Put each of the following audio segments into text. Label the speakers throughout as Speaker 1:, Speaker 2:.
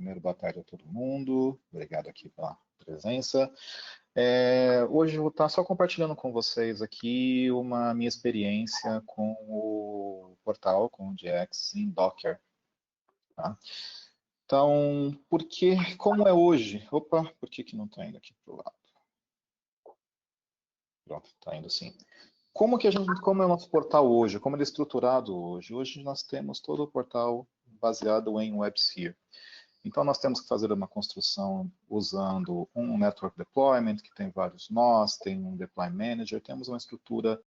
Speaker 1: Primeiro, boa tarde a todo mundo. Obrigado aqui pela presença. Hoje eu vou estar só compartilhando com vocês aqui uma minha experiência com o portal, com o GX em Docker. Tá? Então, como é hoje? Opa, por que não está indo aqui para o lado? Pronto, está indo sim. Como é o nosso portal hoje? Como ele é estruturado hoje? Hoje nós temos todo o portal baseado em WebSphere. Então, nós temos que fazer uma construção usando um Network Deployment, que tem vários nós, tem um Deploy Manager, temos uma estrutura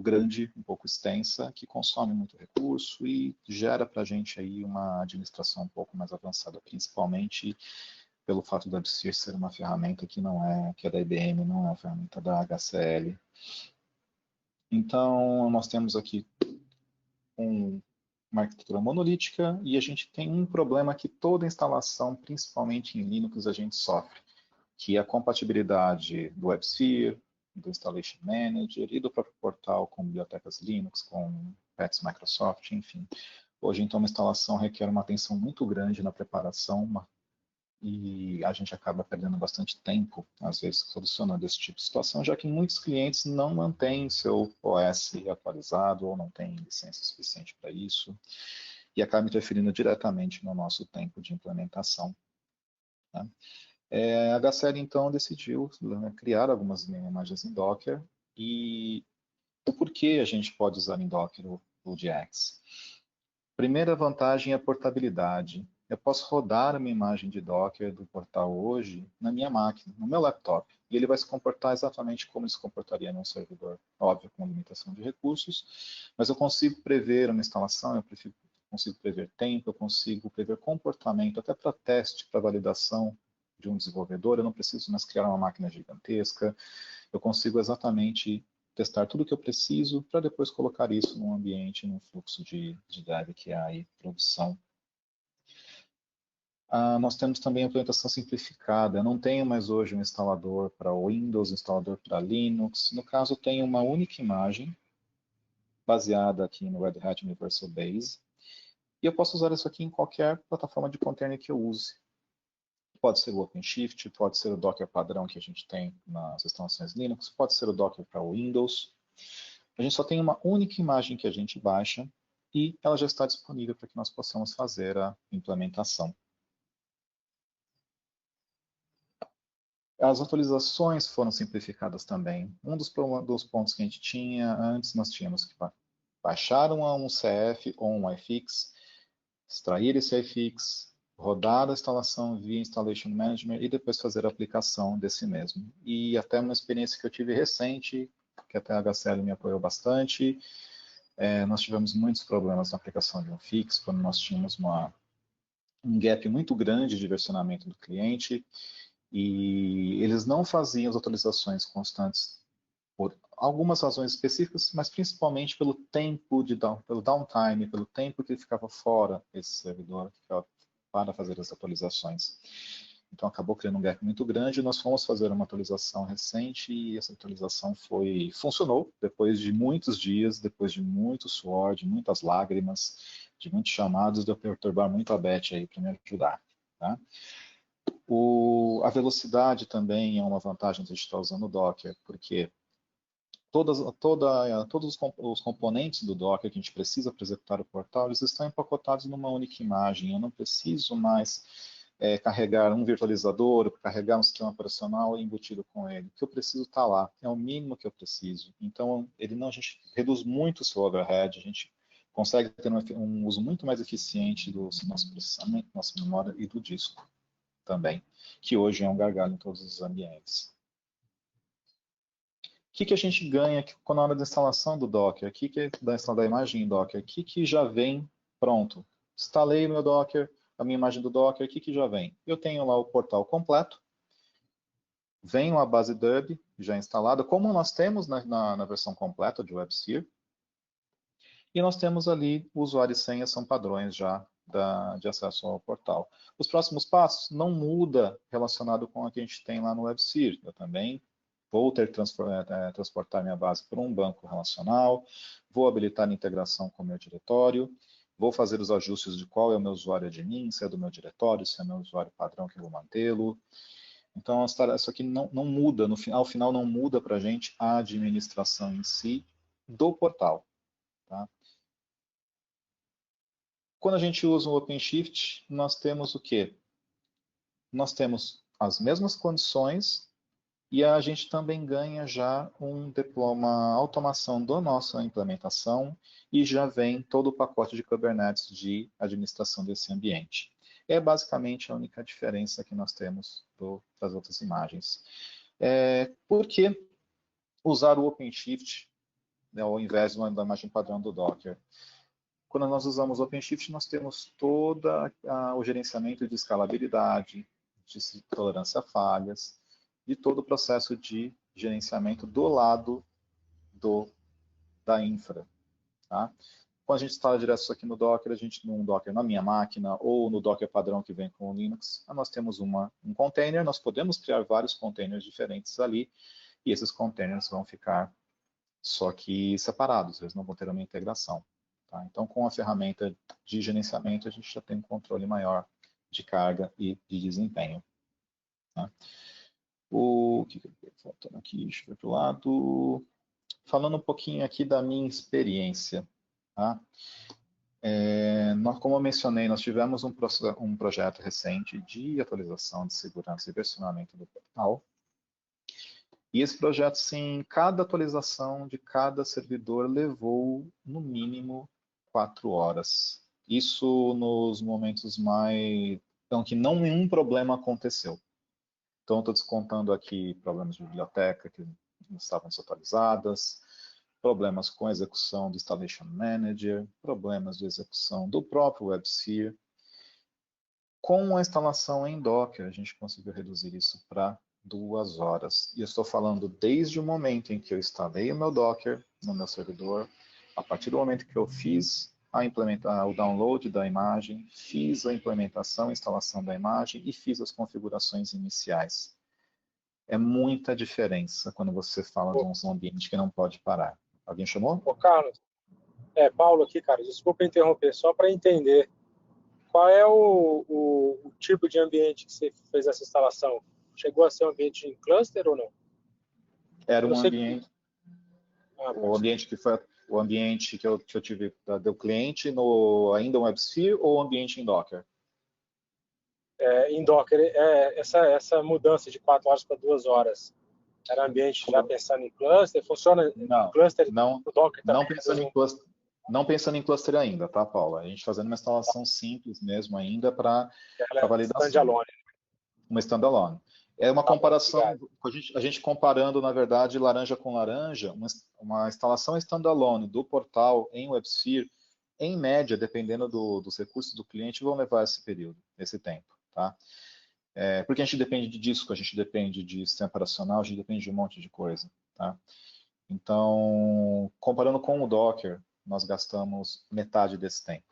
Speaker 1: grande, um pouco extensa, que consome muito recurso e gera para a gente aí uma administração um pouco mais avançada, principalmente pelo fato da WebSphere ser uma ferramenta que é da IBM, não é uma ferramenta da HCL. Então, nós temos aqui uma arquitetura monolítica e a gente tem um problema que toda instalação, principalmente em Linux, a gente sofre, que é a compatibilidade do WebSphere, do Installation Manager e do próprio portal com bibliotecas Linux, com patches Microsoft, enfim. Hoje, então, uma instalação requer uma atenção muito grande na preparação, e a gente acaba perdendo bastante tempo, às vezes, solucionando esse tipo de situação, já que muitos clientes não mantêm seu OS atualizado ou não têm licença suficiente para isso, e acaba interferindo diretamente no nosso tempo de implementação. Tá? A HCL, então, decidiu criar algumas imagens em Docker, e o porquê a gente pode usar em Docker o GX. Primeira vantagem é a portabilidade. Eu posso rodar uma imagem de Docker do portal hoje na minha máquina, no meu laptop, e ele vai se comportar exatamente como ele se comportaria num servidor, óbvio, com limitação de recursos, mas eu consigo prever uma instalação, consigo prever tempo, eu consigo prever comportamento, até para teste, para validação de um desenvolvedor, eu não preciso mais criar uma máquina gigantesca, eu consigo exatamente testar tudo o que eu preciso para depois colocar isso num ambiente, num fluxo de dev que é aí produção. Nós temos também a implementação simplificada. Eu não tenho mais hoje um instalador para Windows, um instalador para Linux. No caso, eu tenho uma única imagem baseada aqui no Red Hat Universal Base. E eu posso usar isso aqui em qualquer plataforma de container que eu use. Pode ser o OpenShift, pode ser o Docker padrão que a gente tem nas instalações Linux, pode ser o Docker para Windows. A gente só tem uma única imagem que a gente baixa e ela já está disponível para que nós possamos fazer a implementação. As atualizações foram simplificadas também. Um dos pontos que a gente tinha antes, nós tínhamos que baixar um CF ou um iFix, extrair esse iFix, rodar a instalação via Installation Management e depois fazer a aplicação desse mesmo. E até uma experiência que eu tive recente, que até a HCL me apoiou bastante, nós tivemos muitos problemas na aplicação de um fix, quando nós tínhamos um gap muito grande de versionamento do cliente, e eles não faziam as atualizações constantes por algumas razões específicas, mas principalmente pelo tempo pelo downtime, pelo tempo que ele ficava fora esse servidor para fazer as atualizações. Então acabou criando um gap muito grande. Nós fomos fazer uma atualização recente e essa atualização funcionou depois de muitos dias, depois de muito suor, de muitas lágrimas, de muitos chamados, de eu perturbar muito a Beth aí para me ajudar. Tá? A velocidade também é uma vantagem de a gente estar usando o Docker, porque todos os componentes do Docker que a gente precisa para executar o portal, eles estão empacotados numa única imagem. Eu não preciso mais carregar um virtualizador, carregar um sistema operacional embutido com ele. O que eu preciso está lá, é o mínimo que eu preciso. Então, a gente reduz muito o seu overhead, a gente consegue ter um uso muito mais eficiente do nosso processamento, nossa memória e do disco também, que hoje é um gargalo em todos os ambientes. O que a gente ganha na hora da instalação do Docker? Da imagem em Docker? O que já vem pronto? Instalei o meu Docker, a minha imagem do Docker, o que já vem? Eu tenho lá o portal completo, vem uma base DUB já instalada, como nós temos na versão completa de WebSphere, e nós temos ali o usuário e senha são padrões já de acesso ao portal. Os próximos passos não muda relacionado com o que a gente tem lá no WebSphere. Eu também vou ter que transportar minha base para um banco relacional, vou habilitar a integração com o meu diretório vou fazer os ajustes de qual é o meu usuário admin, se é do meu diretório, se é meu usuário padrão que eu vou mantê-lo. Então, isso aqui não muda, ao final não muda para a gente a administração em si do portal. Tá? Quando a gente usa o OpenShift, nós temos o quê? Nós temos as mesmas condições e a gente também ganha já uma automação da nossa implementação e já vem todo o pacote de Kubernetes de administração desse ambiente. É basicamente a única diferença que nós temos das outras imagens. Por que usar o OpenShift, né, ao invés da imagem padrão do Docker? Quando nós usamos o OpenShift, nós temos todo o gerenciamento de escalabilidade, de tolerância a falhas, de todo o processo de gerenciamento do lado da infra. Tá? Quando a gente instala direto isso aqui no Docker, num Docker na minha máquina ou no Docker padrão que vem com o Linux, nós temos um container, nós podemos criar vários containers diferentes ali, e esses containers vão ficar só que separados, eles não vão ter uma integração. Tá? Então, com a ferramenta de gerenciamento, a gente já tem um controle maior de carga e de desempenho. Tá? O que faltando aqui? Deixa eu ver para o lado. Falando um pouquinho aqui da minha experiência. Tá? Como eu mencionei, nós tivemos um projeto recente de atualização de segurança e versionamento do portal. E esse projeto, sim, cada atualização de cada servidor levou, no mínimo, 4 horas. Isso nos momentos mais... Então, que nenhum problema aconteceu. Então, estou descontando aqui problemas de biblioteca que não estavam desatualizadas, problemas com a execução do Installation Manager, problemas de execução do próprio WebSphere. Com a instalação em Docker, a gente conseguiu reduzir isso para 2 horas. E eu estou falando desde o momento em que eu instalei o meu Docker no meu servidor, a partir do momento que eu fiz o download da imagem, fiz a implementação, a instalação da imagem e fiz as configurações iniciais. É muita diferença quando você fala de um ambiente que não pode parar. Alguém chamou?
Speaker 2: Ô, Carlos, Paulo aqui, cara, desculpa interromper, só para entender. Qual é o tipo de ambiente que você fez essa instalação? Chegou a ser um ambiente em cluster ou não?
Speaker 1: Era um ambiente...
Speaker 2: O
Speaker 1: ambiente que foi o ambiente que eu tive do cliente ainda no WebSphere ou o ambiente em Docker?
Speaker 2: Em Docker, essa mudança de 4 horas para 2 horas, era ambiente já pensando em cluster? Funciona em cluster
Speaker 1: no
Speaker 2: Docker também?
Speaker 1: Não pensando em cluster ainda, tá, Paula? A gente fazendo uma instalação simples mesmo ainda para validação.
Speaker 2: Standalone.
Speaker 1: Uma standalone. É uma comparação, a gente comparando, na verdade, laranja com laranja, uma instalação standalone do portal em WebSphere, em média, dependendo dos recursos do cliente, vão levar esse tempo. Tá? Porque a gente depende de disco, a gente depende de sistema operacional, a gente depende de um monte de coisa. Tá? Então, comparando com o Docker, nós gastamos metade desse tempo.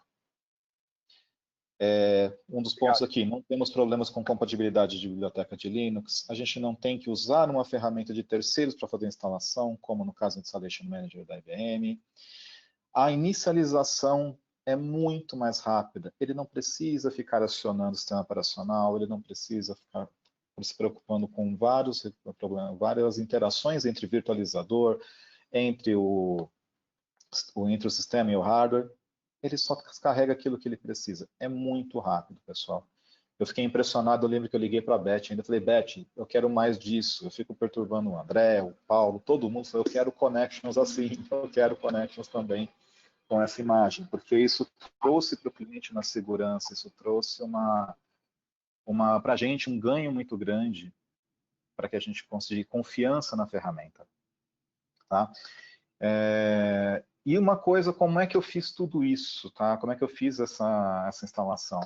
Speaker 1: Um dos pontos aqui, não temos problemas com compatibilidade de biblioteca de Linux, a gente não tem que usar uma ferramenta de terceiros para fazer a instalação, como no caso do Installation Manager da IBM. A inicialização é muito mais rápida, ele não precisa ficar acionando o sistema operacional, ele não precisa ficar se preocupando com várias interações entre virtualizador, entre o sistema e o hardware. Ele só descarrega aquilo que ele precisa. É muito rápido, pessoal. Eu fiquei impressionado, eu lembro que eu liguei para a Beth, ainda falei, Beth, eu quero mais disso. Eu fico perturbando o André, o Paulo, todo mundo falou, eu quero connections assim, eu quero connections também com essa imagem, porque isso trouxe para o cliente uma segurança, isso trouxe para a gente um ganho muito grande para que a gente consiga confiança na ferramenta. Tá? E uma coisa, como é que eu fiz tudo isso? Tá? Como é que eu fiz essa instalação?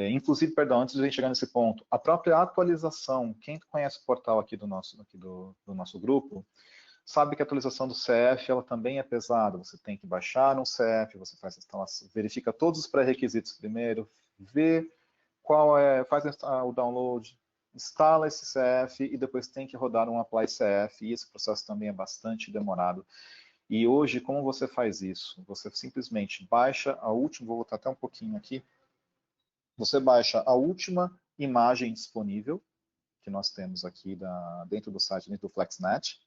Speaker 1: Inclusive, perdão, antes de a gente chegar nesse ponto, a própria atualização, quem conhece o portal aqui do nosso grupo, sabe que a atualização do CF ela também é pesada. Você tem que baixar um CF, você faz a instalação, verifica todos os pré-requisitos primeiro, vê faz o download, instala esse CF e depois tem que rodar um apply CF, e esse processo também é bastante demorado. E hoje, como você faz isso? Você simplesmente baixa a última, vou voltar até um pouquinho aqui, você baixa a última imagem disponível, que nós temos aqui dentro do site, dentro do FlexNet,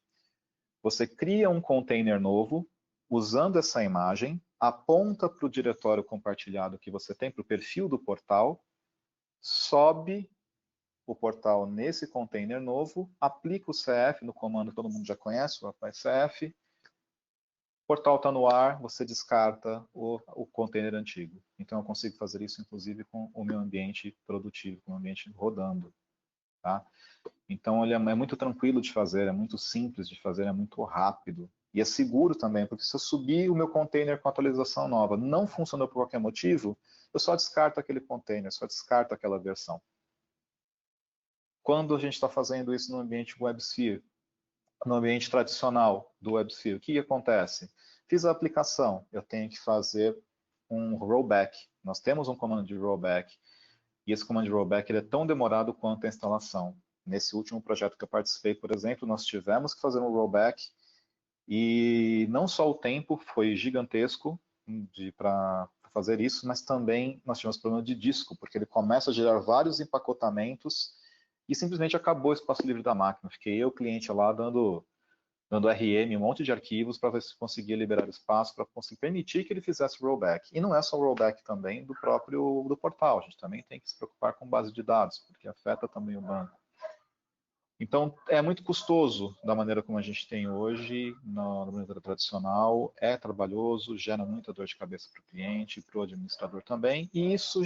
Speaker 1: você cria um container novo, usando essa imagem, aponta para o diretório compartilhado que você tem, para o perfil do portal, sobe o portal nesse container novo, aplica o CF no comando que todo mundo já conhece, o API-CF, o portal está no ar, você descarta o container antigo. Então eu consigo fazer isso, inclusive, com o meu ambiente produtivo, com o ambiente rodando. Tá? Então ele é muito tranquilo de fazer, é muito simples de fazer, é muito rápido. E é seguro também, porque se eu subir o meu container com atualização nova, não funcionou por qualquer motivo, eu só descarto aquele container, só descarto aquela versão. Quando a gente está fazendo isso no ambiente WebSphere, no ambiente tradicional do WebSphere, o que acontece? Fiz a aplicação, eu tenho que fazer um rollback. Nós temos um comando de rollback, e esse comando de rollback ele é tão demorado quanto a instalação. Nesse último projeto que eu participei, por exemplo, nós tivemos que fazer um rollback, e não só o tempo foi gigantesco para fazer isso, mas também nós tivemos problema de disco, porque ele começa a gerar vários empacotamentos e simplesmente acabou o espaço livre da máquina. Fiquei eu, cliente lá, dando RM, um monte de arquivos para ver se conseguia liberar espaço para conseguir permitir que ele fizesse rollback. E não é só o rollback também do próprio do portal, a gente também tem que se preocupar com base de dados, porque afeta também o banco. Então, é muito custoso da maneira como a gente tem hoje, na maneira tradicional, é trabalhoso, gera muita dor de cabeça para o cliente, para o administrador também, e isso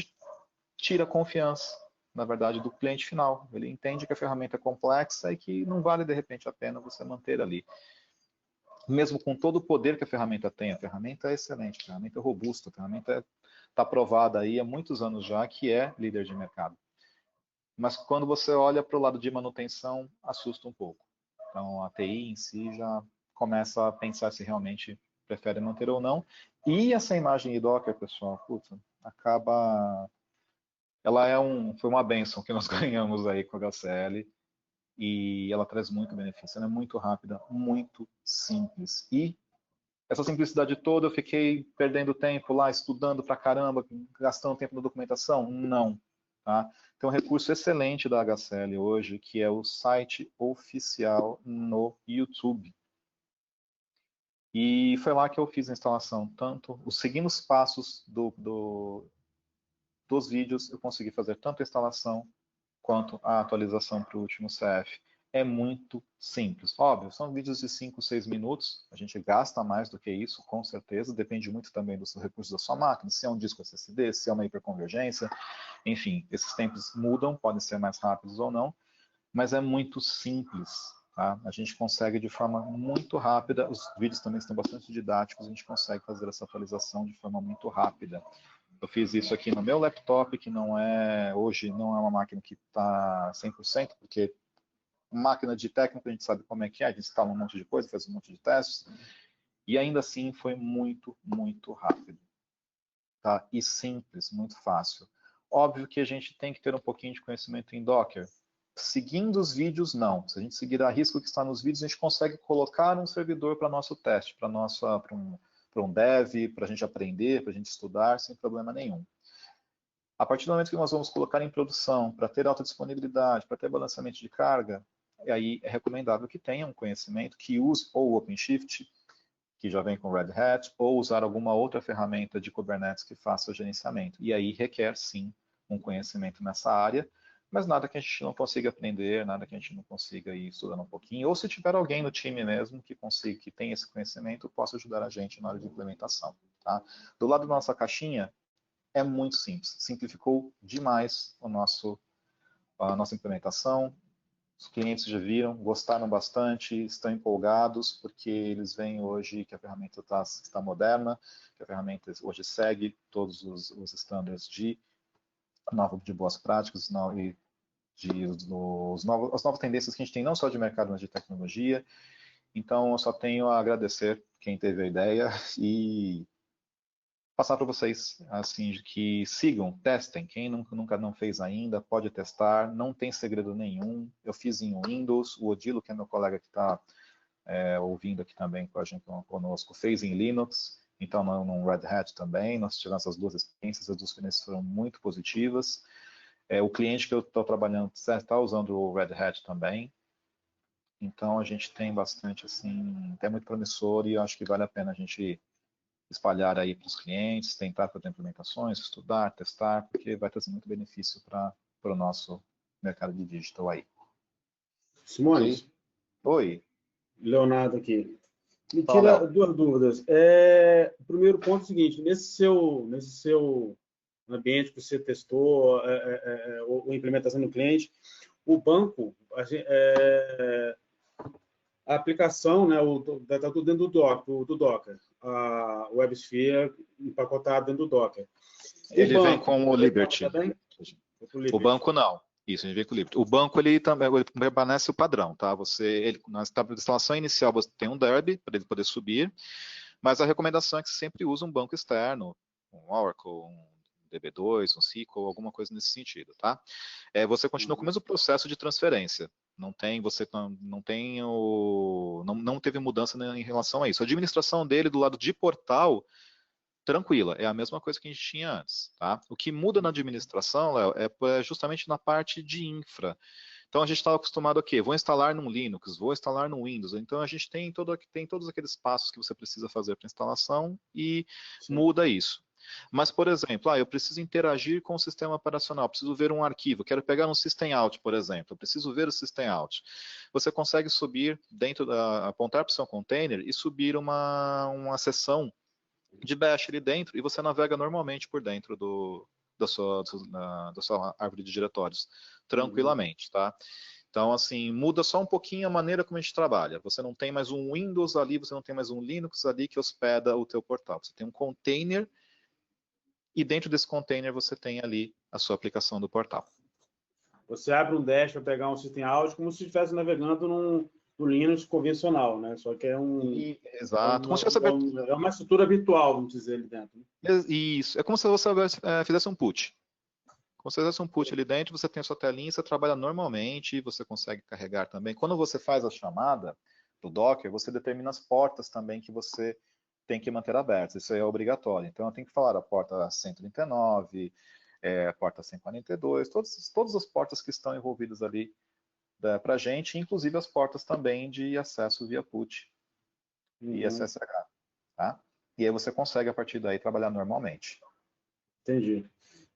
Speaker 1: tira a confiança, na verdade, do cliente final. Ele entende que a ferramenta é complexa e que não vale, de repente, a pena você manter ali. Mesmo com todo o poder que a ferramenta tem, a ferramenta é excelente, a ferramenta é robusta, a ferramenta está provada aí há muitos anos já que é líder de mercado. Mas quando você olha para o lado de manutenção, assusta um pouco. Então a TI em si já começa a pensar se realmente prefere manter ou não. E essa imagem em Docker, pessoal, puta, acaba... foi uma bênção que nós ganhamos aí com a HCL e ela traz muito benefício. Ela é muito rápida, muito simples. E essa simplicidade toda, eu fiquei perdendo tempo lá, estudando pra caramba, gastando tempo na documentação? Não. Tá? Tem um recurso excelente da HCL hoje, que é o site oficial no YouTube. E foi lá que eu fiz a instalação. Tanto, seguindo os passos dos vídeos, eu consegui fazer tanto a instalação quanto a atualização para o último CF. É muito simples. Óbvio, são vídeos de 5, 6 minutos, a gente gasta mais do que isso, com certeza, depende muito também dos recursos da sua máquina, se é um disco SSD, se é uma hiperconvergência, enfim, esses tempos mudam, podem ser mais rápidos ou não, mas é muito simples. Tá? A gente consegue de forma muito rápida, os vídeos também estão bastante didáticos, a gente consegue fazer essa atualização de forma muito rápida. Eu fiz isso aqui no meu laptop, que hoje não é uma máquina que está 100%, porque máquina de técnico a gente sabe como é que é, a gente instala um monte de coisa, faz um monte de testes, e ainda assim foi muito, muito rápido. Tá? E simples, muito fácil. Óbvio que a gente tem que ter um pouquinho de conhecimento em Docker. Seguindo os vídeos, não. Se a gente seguir a risco que está nos vídeos, a gente consegue colocar um servidor para nosso teste, para um dev, para a gente aprender, para a gente estudar, sem problema nenhum. A partir do momento que nós vamos colocar em produção, para ter alta disponibilidade, para ter balanceamento de carga, aí é recomendável que tenha um conhecimento, que use ou o OpenShift, que já vem com Red Hat, ou usar alguma outra ferramenta de Kubernetes que faça o gerenciamento. E aí requer, sim, um conhecimento nessa área, mas nada que a gente não consiga aprender, nada que a gente não consiga ir estudando um pouquinho, ou se tiver alguém no time mesmo que consiga, que tenha esse conhecimento, possa ajudar a gente na hora de implementação. Tá? Do lado da nossa caixinha, é muito simples, simplificou demais a nossa implementação. Os clientes já viram, gostaram bastante, estão empolgados, porque eles veem hoje que a ferramenta está moderna, que a ferramenta hoje segue todos os estándares de boas práticas e as novas tendências que a gente tem, não só de mercado, mas de tecnologia. Então, eu só tenho a agradecer quem teve a ideia e passar para vocês, assim, que sigam, testem. Quem nunca não fez ainda, pode testar, não tem segredo nenhum. Eu fiz em Windows, o Odilo, que é meu colega que está ouvindo aqui também com a gente conosco, fez em Linux, então no Red Hat também, nós tivemos essas duas experiências, as duas experiências foram muito positivas. O cliente que eu estou trabalhando está usando o Red Hat também, então a gente tem bastante, assim, é muito promissor e eu acho que vale a pena a gente espalhar aí para os clientes, tentar fazer implementações, estudar, testar, porque vai trazer muito benefício para o nosso mercado de digital aí.
Speaker 3: Simões,
Speaker 1: Okay? Oi.
Speaker 3: Leonardo aqui. Me
Speaker 1: Fala,
Speaker 3: tira duas dúvidas. O primeiro ponto é o seguinte, nesse seu ambiente que você testou, ou implementação no cliente, o banco, a aplicação, né, está tudo dentro do Docker, a WebSphere empacotada dentro do Docker.
Speaker 1: Ele vem com o Liberty. O banco não. Isso, a gente vem com o Liberty. O banco, ele também permanece o padrão, tá? Na instalação inicial, você tem um Derby para ele poder subir, mas a recomendação é que você sempre use um banco externo, um Oracle, um DB2, um SQL, alguma coisa nesse sentido, tá? Você continua com o mesmo processo de transferência. Não teve mudança em relação a isso. A administração dele do lado de portal, tranquila, é a mesma coisa que a gente tinha antes, tá? O que muda na administração, Léo, é justamente na parte de infra. Então a gente estava acostumado a quê? Vou instalar num Linux, vou instalar no Windows. Então a gente tem todos aqueles passos que você precisa fazer para instalação e muda isso. Mas, por exemplo, eu preciso interagir com o sistema operacional, preciso ver um arquivo, quero pegar um system out, por exemplo, preciso ver o system out. Você consegue subir apontar para o seu container e subir uma seção de bash ali dentro e você navega normalmente por dentro da sua árvore de diretórios, tranquilamente, tá? Então, assim, muda só um pouquinho a maneira como a gente trabalha. Você não tem mais um Windows ali, você não tem mais um Linux ali que hospeda o teu portal. Você tem um container e dentro desse container você tem ali a sua aplicação do portal.
Speaker 3: Você abre um dash para pegar um system out como se estivesse navegando no Linux convencional, né? Só que
Speaker 1: Exato.
Speaker 3: É uma estrutura virtual, vamos dizer, ali dentro.
Speaker 1: Isso. É como se você fizesse um put. Como se fizesse um put ali dentro, você tem a sua telinha, você trabalha normalmente, você consegue carregar também. Quando você faz a chamada do Docker, você determina as portas também que você tem que manter abertas. Isso aí é obrigatório. Então, eu tenho que falar a porta 139, a porta 142, todas as portas que estão envolvidas ali para a gente, inclusive as portas também de acesso via put e SSH. Tá? E aí você consegue, a partir daí, trabalhar normalmente.
Speaker 3: Entendi.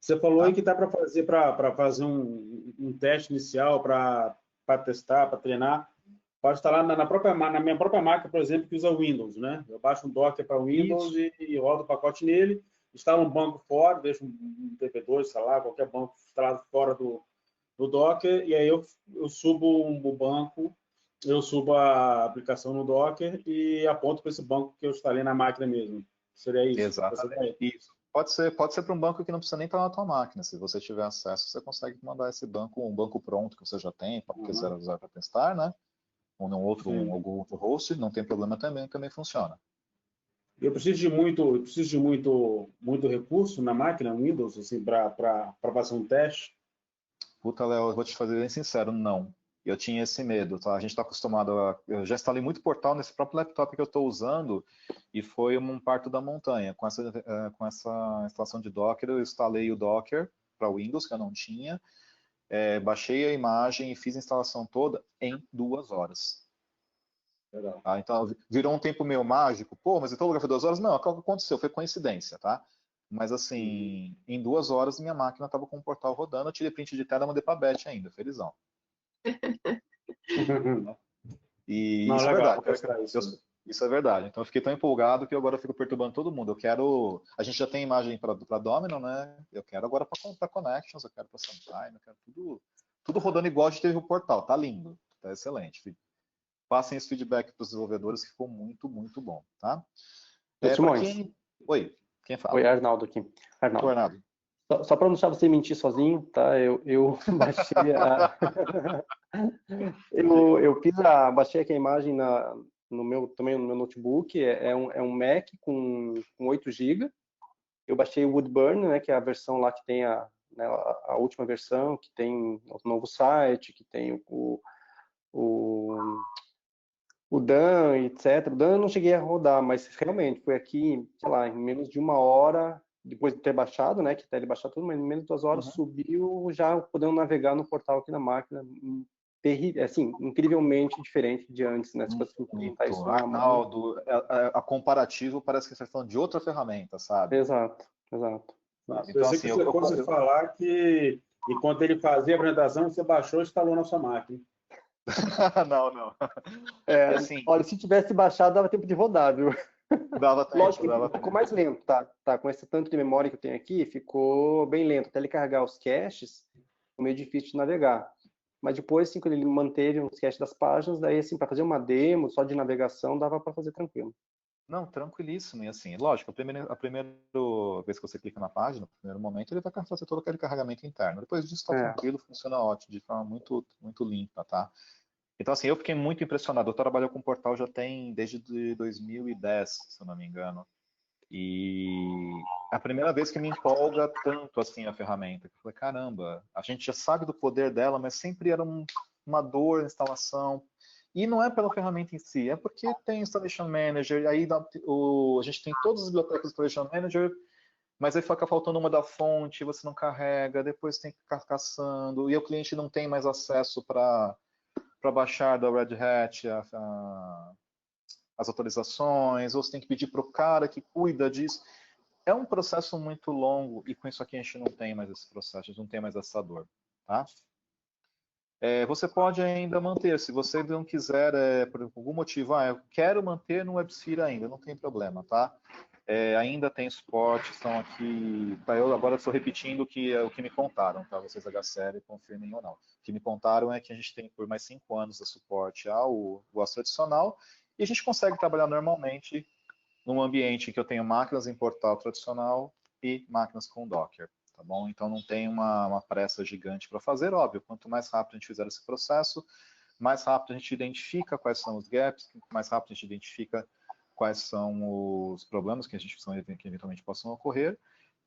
Speaker 3: Você falou aí que dá para fazer um teste inicial, para testar, para treinar. Pode instalar na minha própria máquina, por exemplo, que usa Windows, né? Eu baixo um Docker para Windows e rodo o pacote nele, instalo um banco fora, deixo um DB2, sei lá, qualquer banco instalado fora do Docker, e aí eu subo o banco, eu subo a aplicação no Docker e aponto para esse banco que eu instalei na máquina mesmo. Seria isso?
Speaker 1: Exatamente. Isso. Pode ser para um banco que não precisa nem estar na tua máquina. Se você tiver acesso, você consegue mandar esse banco, um banco pronto que você já tem, para quiser usar para testar, né? Ou algum outro host, não tem problema também funciona.
Speaker 3: Eu preciso de muito recurso na máquina Windows, assim, para fazer um teste?
Speaker 1: Puta, Léo, eu vou te fazer bem sincero, não. Eu tinha esse medo, tá? A gente está acostumado eu já instalei muito portal nesse próprio laptop que eu estou usando e foi um parto da montanha. Com essa instalação de Docker, eu instalei o Docker para Windows, que eu não tinha, baixei a imagem e fiz a instalação toda em 2 horas. Tá? Então, virou um tempo meio mágico. Pô, mas em todo lugar foi 2 horas? Não, o que aconteceu? Foi coincidência, tá? Mas assim, em 2 horas minha máquina estava com o portal rodando, eu tirei print de tela e mandei para a Beth ainda, felizão. E
Speaker 3: não,
Speaker 1: isso
Speaker 3: legal,
Speaker 1: é verdade. Isso é verdade. Então eu fiquei tão empolgado que agora eu fico perturbando todo mundo. A gente já tem imagem para Domino, né? Eu quero agora para Connections, eu quero para Suntime, eu quero tudo rodando igual a gente teve o portal. Tá lindo, tá excelente. Passem esse feedback para os desenvolvedores, que ficou muito, muito bom, tá? Oi, quem fala?
Speaker 4: Oi, Arnaldo aqui.
Speaker 1: Oi, Arnaldo.
Speaker 4: Só para não deixar você mentir sozinho, tá? Eu baixei baixei aqui a imagem também no meu notebook. É um Mac com 8 GB. Eu baixei o Woodburn, né? Que é a versão lá que tem a última versão, que tem o novo site, que tem o o Dan, etc. O Dan eu não cheguei a rodar, mas realmente foi aqui, sei lá, em menos de 1 hora, depois de ter baixado, né, que até ele baixar tudo, mas em menos de 2 horas subiu, já podendo navegar no portal aqui na máquina. Assim, incrivelmente diferente de antes, né? Se fosse implementar isso na mão.
Speaker 1: Arnaldo, a comparativo parece que vocês estão de outra ferramenta, sabe?
Speaker 4: Exato, exato.
Speaker 1: Sabe?
Speaker 3: Então, assim, você fosse falar que enquanto ele fazia a apresentação, você baixou e instalou na sua máquina.
Speaker 1: Não.
Speaker 4: Assim, olha, se tivesse baixado, dava tempo de rodar, viu?
Speaker 1: Dava tempo,
Speaker 4: Lógico que
Speaker 1: dava
Speaker 4: ficou
Speaker 1: tempo.
Speaker 4: mais lento, tá? Com esse tanto de memória que eu tenho aqui, ficou bem lento. Até ele carregar os caches, ficou meio difícil de navegar. Mas depois, assim, quando ele manteve os caches das páginas, daí, assim, para fazer uma demo só de navegação, dava para fazer tranquilo.
Speaker 1: Não, tranquilíssimo. E assim, lógico, a primeira vez que você clica na página, no primeiro momento, ele vai fazer todo aquele carregamento interno. Depois disso está tranquilo, funciona ótimo, de forma muito, muito limpa, tá? Então, assim, eu fiquei muito impressionado. Eu trabalho com o portal já tem desde 2010, se eu não me engano. E a primeira vez que me empolga tanto assim a ferramenta. Eu falei, caramba, a gente já sabe do poder dela, mas sempre era uma dor na instalação. E não é pela ferramenta em si, é porque tem Installation Manager, aí a gente tem todas as bibliotecas do Installation Manager, mas aí fica faltando uma da fonte, você não carrega, depois tem que ficar caçando, e o cliente não tem mais acesso para baixar da Red Hat as atualizações, ou você tem que pedir para o cara que cuida disso. É um processo muito longo, e com isso aqui a gente não tem mais esse processo, a gente não tem mais essa dor, tá? Você pode ainda manter, se você não quiser, por algum motivo, eu quero manter no WebSphere ainda, não tem problema, tá? Ainda tem suporte, estão aqui, tá, eu agora estou repetindo o que me contaram, tá? Vocês HCL confirmem ou não. O que me contaram é que a gente tem por mais 5 anos de suporte ao WAS tradicional, e a gente consegue trabalhar normalmente num ambiente que eu tenho máquinas em portal tradicional e máquinas com Docker. Tá bom? Então não tem uma pressa gigante para fazer, óbvio. Quanto mais rápido a gente fizer esse processo, mais rápido a gente identifica quais são os gaps, mais rápido a gente identifica quais são os problemas que eventualmente possam ocorrer,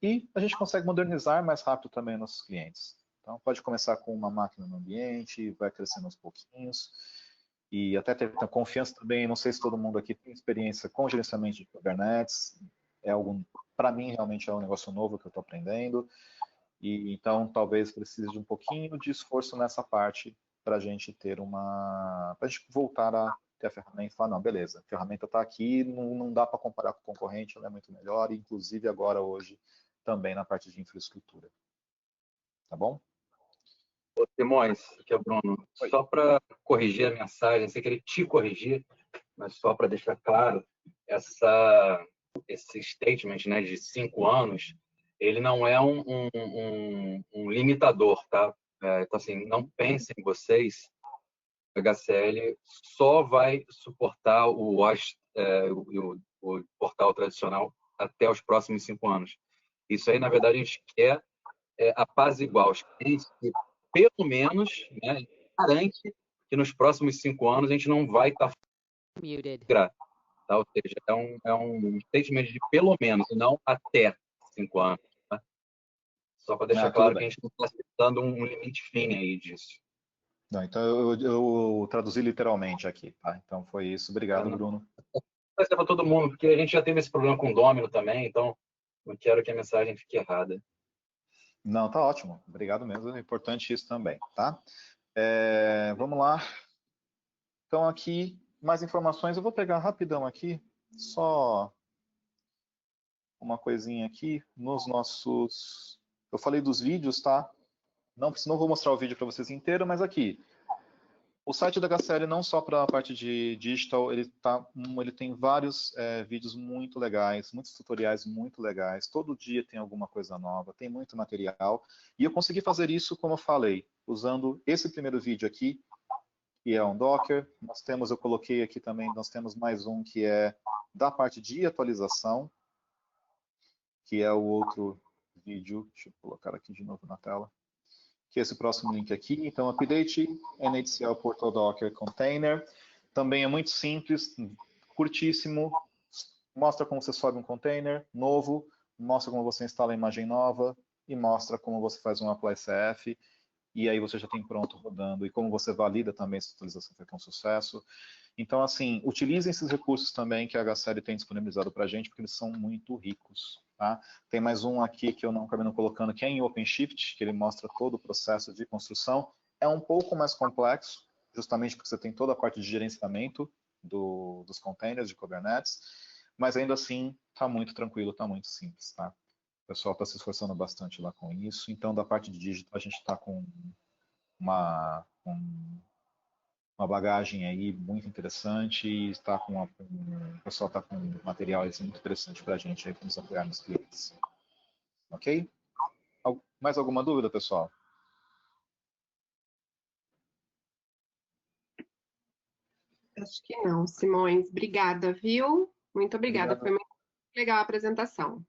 Speaker 1: e a gente consegue modernizar mais rápido também nossos clientes. Então pode começar com uma máquina no ambiente, vai crescendo aos pouquinhos, e até ter confiança também. Não sei se todo mundo aqui tem experiência com gerenciamento de Kubernetes, para mim realmente é um negócio novo que eu estou aprendendo, e então talvez precise de um pouquinho de esforço nessa parte para a gente ter para a gente voltar a ter a ferramenta e falar, não, beleza, a ferramenta está aqui, não dá para comparar com o concorrente, ela é muito melhor, inclusive agora hoje também na parte de infraestrutura. Tá bom?
Speaker 5: Ô, Simões, aqui é o Bruno. Só para corrigir a mensagem, sem querer te corrigir, mas só para deixar claro, esse statement, né, de 5 anos, ele não é um limitador, tá? Então, assim, não pensem vocês, o HCL só vai suportar o WAS, o portal tradicional até os próximos 5 anos. Isso aí, na verdade, a gente quer apaziguar os clientes que, pelo menos, né, garante que nos próximos 5 anos a gente não vai estar tá? Ou seja, é um statement de pelo menos, e não até 5 anos. Tá? Só para deixar claro que a gente não está citando um limite fino aí disso.
Speaker 1: Não, então eu traduzi literalmente aqui, tá? Então foi isso. Obrigado, Bruno.
Speaker 5: Mas é para todo mundo, porque a gente já teve esse problema com o Domino também, então não quero que a mensagem fique errada.
Speaker 1: Não, tá ótimo. Obrigado mesmo. É importante isso também, tá? Vamos lá. Então aqui, mais informações. Eu vou pegar rapidão aqui, só uma coisinha aqui nos nossos... Eu falei dos vídeos, tá? Não vou mostrar o vídeo para vocês inteiro, mas aqui. O site da HCL, não só para a parte de digital, ele tem vários vídeos muito legais, muitos tutoriais muito legais. Todo dia tem alguma coisa nova, tem muito material. E eu consegui fazer isso, como eu falei, usando esse primeiro vídeo aqui, que é um Docker. Eu coloquei aqui também, nós temos mais um que é da parte de atualização, que é o outro vídeo. Deixa eu colocar aqui de novo na tela. Que é esse próximo link aqui. Então, update NHCL Portal Docker Container. Também é muito simples, curtíssimo. Mostra como você sobe um container novo, mostra como você instala a imagem nova e mostra como você faz um apply CF. E aí você já tem pronto rodando. E como você valida também se a atualização foi um sucesso. Então, assim, utilizem esses recursos também que a HCL tem disponibilizado para a gente, porque eles são muito ricos. Tá? Tem mais um aqui que eu não acabei não colocando, que é em OpenShift, que ele mostra todo o processo de construção. É um pouco mais complexo, justamente porque você tem toda a parte de gerenciamento dos containers de Kubernetes, mas ainda assim está muito tranquilo, está muito simples. Tá? O pessoal está se esforçando bastante lá com isso. Então, da parte de digital, a gente está com uma bagagem aí muito interessante e está o pessoal está com materiais muito interessantes para a gente aí para nos apoiar nos clientes. Ok? Mais alguma dúvida, pessoal?
Speaker 6: Acho que não, Simões. Obrigada, viu? Muito obrigada.
Speaker 1: Obrigado.
Speaker 6: Foi muito legal a apresentação.